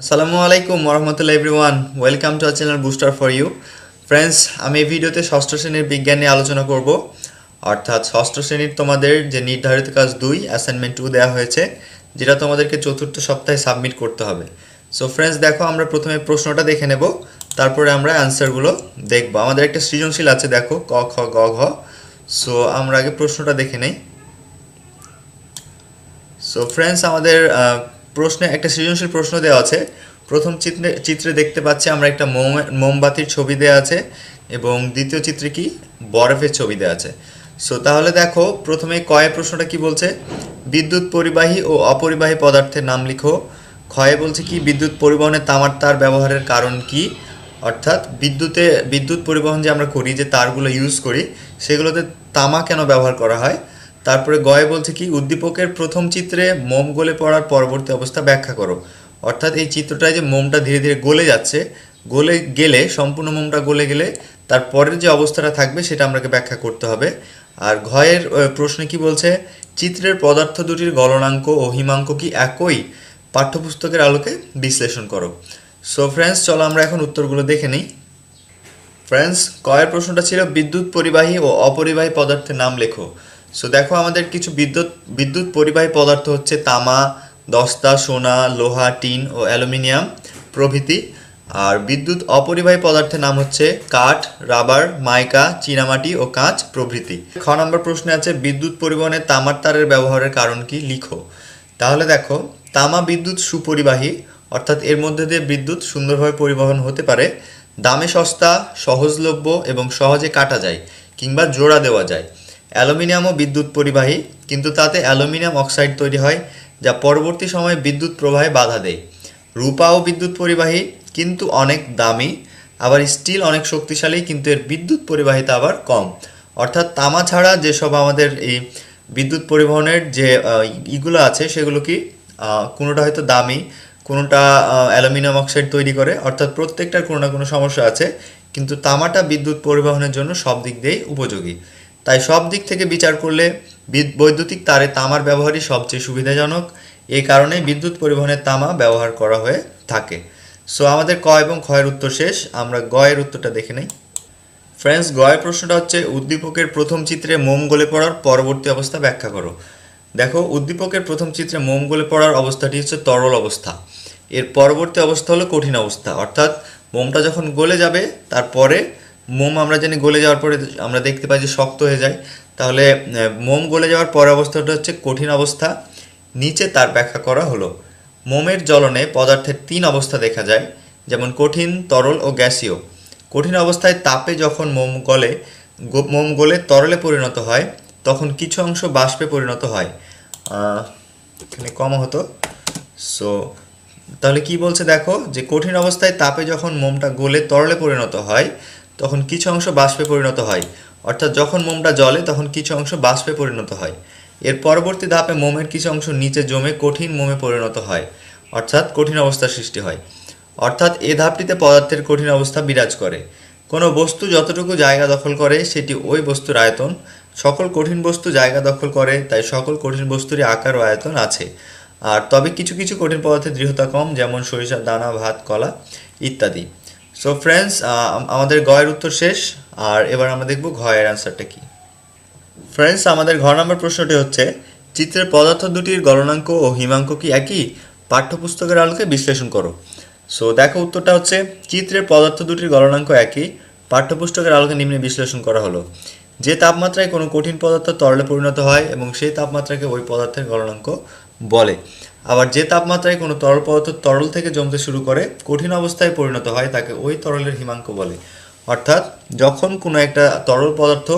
আসসালামু আলাইকুম ওরহমতুল্লাহ everyone, welcome to our channel booster for you. Friends, আমি এই ভিডিওতে ষষ্ঠ শ্রেণীর বিজ্ঞান নিয়ে আলোচনা করব। অর্থাৎ ষষ্ঠ শ্রেণীর তোমাদের যে নির্ধারিত কাজ 2 অ্যাসাইনমেন্ট 2 দেওয়া হয়েছে, যেটা তোমাদেরকে চতুর্থ সপ্তাহে সাবমিট করতে হবে। সো ফ্রেন্ডস, দেখো আমরা প্রথমে প্রশ্নটা দেখে নেব, তারপরে আমরা অ্যান্সারগুলো দেখব। আমাদের একটা সৃজনশীল আছে, দেখো ক খ গ ঘ। সো আমরা আগে প্রশ্নটা দেখে নেই। সো ফ্রেন্ডস, আমাদের প্রশ্নে একটা সৃজনশীল প্রশ্ন দেওয়া আছে। প্রথম চিত্রে দেখতে পাচ্ছি আমরা একটা মোমবাতির ছবি দেওয়া আছে, এবং দ্বিতীয় চিত্রে কি বরফের ছবি দেওয়া আছে। সো তাহলে দেখো, প্রথমে কয়ে প্রশ্নটা কি বলছে, বিদ্যুৎ পরিবাহী ও অপরিবাহী পদার্থের নাম লিখো। ক্ষয়ে বলছে কি, বিদ্যুৎ পরিবহনে তামার তার ব্যবহারের কারণ কি। অর্থাৎ বিদ্যুৎ পরিবহন যে আমরা করি, যে তারগুলো ইউজ করি, সেগুলোতে তামা কেন ব্যবহার করা হয়। তারপরে গয়ে বলছে কি, উদ্দীপকের প্রথম চিত্রে মোম গলে পড়ার পরবর্তী অবস্থা ব্যাখ্যা করো। অর্থাৎ এই চিত্রটায় যে মোমটা ধীরে ধীরে গলে যাচ্ছে, গলে গেলে, সম্পূর্ণ মোমটা গলে গেলে তারপরের যে অবস্থাটা থাকবে সেটা আমাকে ব্যাখ্যা করতে হবে। আর ঘয়ের প্রশ্নে কি বলছে, চিত্রের পদার্থ দুটির গলনাঙ্ক ও হিমাঙ্ক কি একই, পাঠ্যপুস্তকের আলোকে বিশ্লেষণ করো। সো ফ্রেন্ডস, চলো আমরা এখন উত্তরগুলো দেখে নিই। ফ্রেন্ডস, কয়ের প্রশ্নটা ছিল বিদ্যুৎ পরিবাহী ও অপরিবাহী পদার্থের নাম লেখো। সো দেখো, আমাদের কিছু বিদ্যুৎ পরিবাহী পদার্থ হচ্ছে তামা, দস্তা, সোনা, লোহা, টিন ও অ্যালুমিনিয়াম প্রভৃতি। আর বিদ্যুৎ অপরিবাহী পদার্থের নাম হচ্ছে কাঠ, রাবার, মাইকা, চীনামাটি ও কাঁচ প্রভৃতি। খ নম্বর প্রশ্নে আছে, বিদ্যুৎ পরিবহনে তামার তারের ব্যবহারের কারণ কি, লিখো। তাহলে দেখো, তামা বিদ্যুৎ সুপরিবাহী, অর্থাৎ এর মধ্যে দিয়ে বিদ্যুৎ সুন্দরভাবে পরিবহন হতে পারে। দামে সস্তা, সহজলভ্য এবং সহজে কাটা যায় কিংবা জোড়া দেওয়া যায়। অ্যালুমিনিয়ামও বিদ্যুৎ পরিবাহী, কিন্তু তাতে অ্যালুমিনিয়াম অক্সাইড তৈরি হয়, যা পরবর্তী সময়ে বিদ্যুৎ প্রবাহে বাধা দেয়। রূপাও বিদ্যুৎ পরিবাহী, কিন্তু অনেক দামি। আবার স্টিল অনেক শক্তিশালী, কিন্তু এর বিদ্যুৎ পরিবাহিতা আবার কম। অর্থাৎ তামা ছাড়া যেসব আমাদের এই বিদ্যুৎ পরিবহনের যে ইগুলো আছে, সেগুলো কি কোনোটা হয়তো দামি, কোনোটা অ্যালুমিনিয়াম অক্সাইড তৈরি করে, অর্থাৎ প্রত্যেকটার কোনো না কোনো সমস্যা আছে। কিন্তু তামাটা বিদ্যুৎ পরিবহনের জন্য সব দিক দিয়েই উপযোগী। তাই সব দিক থেকে বিচার করলে বৈদ্যুতিক তারে তামার ব্যবহারই সবচেয়ে সুবিধাজনক। এই কারণে বিদ্যুৎ পরিবহনে তামা ব্যবহার করা হয়ে থাকে। সো আমাদের ক এবং ক্ষয়ের উত্তর শেষ, আমরা গ এর উত্তরটা দেখে নেই। ফ্রেন্ডস, গয়ের প্রশ্নটা হচ্ছে, উদ্দীপকের প্রথম চিত্রে মোম গলে পড়ার পরবর্তী অবস্থা ব্যাখ্যা করো। দেখো, উদ্দীপকের প্রথম চিত্রে মোম গলে পড়ার অবস্থাটি হচ্ছে তরল অবস্থা। এর পরবর্তী অবস্থা হলো কঠিন অবস্থা। অর্থাৎ মোমটা যখন গলে যাবে, তারপরে মোম আমরা জানি গলে যাওয়ার পরে আমরা দেখতে পাই যে শক্ত হয়ে যায়। তাহলে মোম গলে যাওয়ার পরের অবস্থাটা হচ্ছে কঠিন অবস্থা। নিচে তার ব্যাখ্যা করা হলো। মোমের জ্বলনে পদার্থের 3 অবস্থা দেখা যায়, যেমন কঠিন, তরল ও গ্যাসীয়। কঠিন অবস্থায় তাপে যখন মোম গলে তরলে পরিণত হয়, তখন কিছু অংশ বাষ্পে পরিণত হয়। এখানে কমা হতো। সো তাহলে কি বলছে, দেখো, যে কঠিন অবস্থায় তাপে যখন মোমটা গলে তরলে পরিণত হয়, তখন কিছু অংশ বাষ্পে পরিণত হয়। অর্থাৎ যখন মোমটা জ্বলে, তখন কিছু অংশ বাষ্পে পরিণত হয়। এর পরবর্তী ধাপে মোমের কিছু অংশ নিচে জমে কঠিন মোমে পরিণত হয়, অর্থাৎ কঠিন অবস্থার সৃষ্টি হয়। অর্থাৎ এ ধাপটিতে পদার্থের কঠিন অবস্থা বিরাজ করে। কোনো বস্তু যতটুকু জায়গা দখল করে, সেটি ওই বস্তুর আয়তন। সকল কঠিন বস্তু জায়গা দখল করে, তাই সকল কঠিন বস্তুরই আকার ও আয়তন আছে। আর তবে কিছু কিছু কঠিন পদার্থের দৃঢ়তা কম, যেমন সরিষার দানা, ভাত, কলা ইত্যাদি। সো ফ্রেন্ডস, আমাদের গয়ের উত্তর শেষ। আর এবার আমরা দেখব ঘয়ের অ্যান্সারটা কি। ফ্রেন্ডস, আমাদের ঘ নম্বর প্রশ্নটি হচ্ছে, চিত্রের পদার্থ দুটির গলনাঙ্ক ও হিমাঙ্ক কি একই, পাঠ্যপুস্তকের আলোকে বিশ্লেষণ করো। সো দেখো, উত্তরটা হচ্ছে, চিত্রের পদার্থ দুটির গলনাঙ্ক একই, পাঠ্যপুস্তকের আলোকে নিম্নে বিশ্লেষণ করা হলো। যে তাপমাত্রায় কোনো কঠিন পদার্থ তরলে পরিণত হয়, এবং সেই তাপমাত্রাকে ওই পদার্থের গলনাঙ্ক বলে। আবার যে তাপমাত্রায় কোনো তরল পদার্থ তরল থেকে জমতে শুরু করে কঠিন অবস্থায় পরিণত হয়, তাকে ওই তরলের হিমাঙ্ক বলে। অর্থাৎ যখন কোনো একটা তরল পদার্থ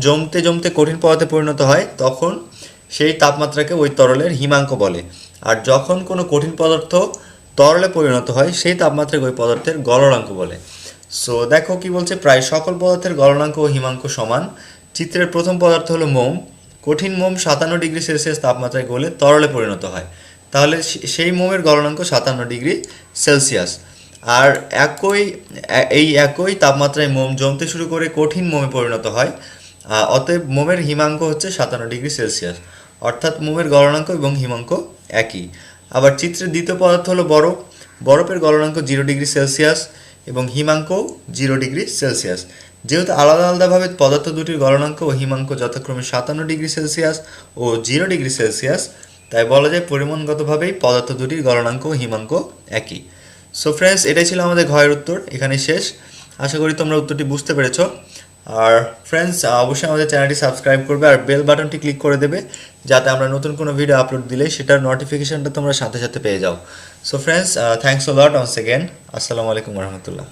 জমতে জমতে কঠিন পদার্থে পরিণত হয়, তখন সেই তাপমাত্রাকে ওই তরলের হিমাঙ্ক বলে। আর যখন কোনো কঠিন পদার্থ তরলে পরিণত হয়, সেই তাপমাত্রাকে ওই পদার্থের গলনাঙ্ক বলে। সো দেখো কি বলছে, প্রায় সকল পদার্থের গলনাঙ্ক ও হিমাঙ্ক সমান। চিত্রের প্রথম পদার্থ হলো মোম। কঠিন মোম 57 ডিগ্রি সেলসিয়াস তাপমাত্রায় গলে তরলে পরিণত হয়। তাহলে সেই মোমের গলনাঙ্ক 57 ডিগ্রি সেলসিয়াস। আর একই তাপমাত্রায় মোম জমতে শুরু করে কঠিন মোমে পরিণত হয়। অতএব মোমের হিমাঙ্ক হচ্ছে 57 ডিগ্রি সেলসিয়াস। অর্থাৎ মোমের গলনাঙ্ক এবং হিমাঙ্ক একই। আবার চিত্রের দ্বিতীয় পদার্থ হলো বরফ। বরফের গলনাঙ্ক 0 ডিগ্রি সেলসিয়াস এবং হিমাঙ্ক 0 ডিগ্রি সেলসিয়াস। যেহেতু আলাদা আলাদাভাবে পদার্থ দুটির গলনাঙ্ক ও হিমাঙ্ক যথাক্রমে 57 ডিগ্রি সেলসিয়াস ও 0 ডিগ্রি সেলসিয়াস, তাই বলা যায় পরিমাণগতভাবেই পদার্থ দুটির গলনাঙ্ক ও হিমাঙ্ক একই। সো ফ্রেন্ডস, এটাই ছিল আমাদের ঘয়ের উত্তর, এখানে শেষ। আশা করি তোমরা উত্তরটি বুঝতে পেরেছো। আর ফ্রেন্ডস, অবশ্যই আমাদের চ্যানেলটি সাবস্ক্রাইব করবে আর বেল বাটনটি ক্লিক করে দেবে, যাতে আমরা নতুন কোনো ভিডিও আপলোড দিলে সেটার নোটিফিকেশনটা তোমরা সাথে সাথে পেয়ে যাও। So friends, thanks a lot once again. আসসালামু আলাইকুম রহমতুল্লাহ।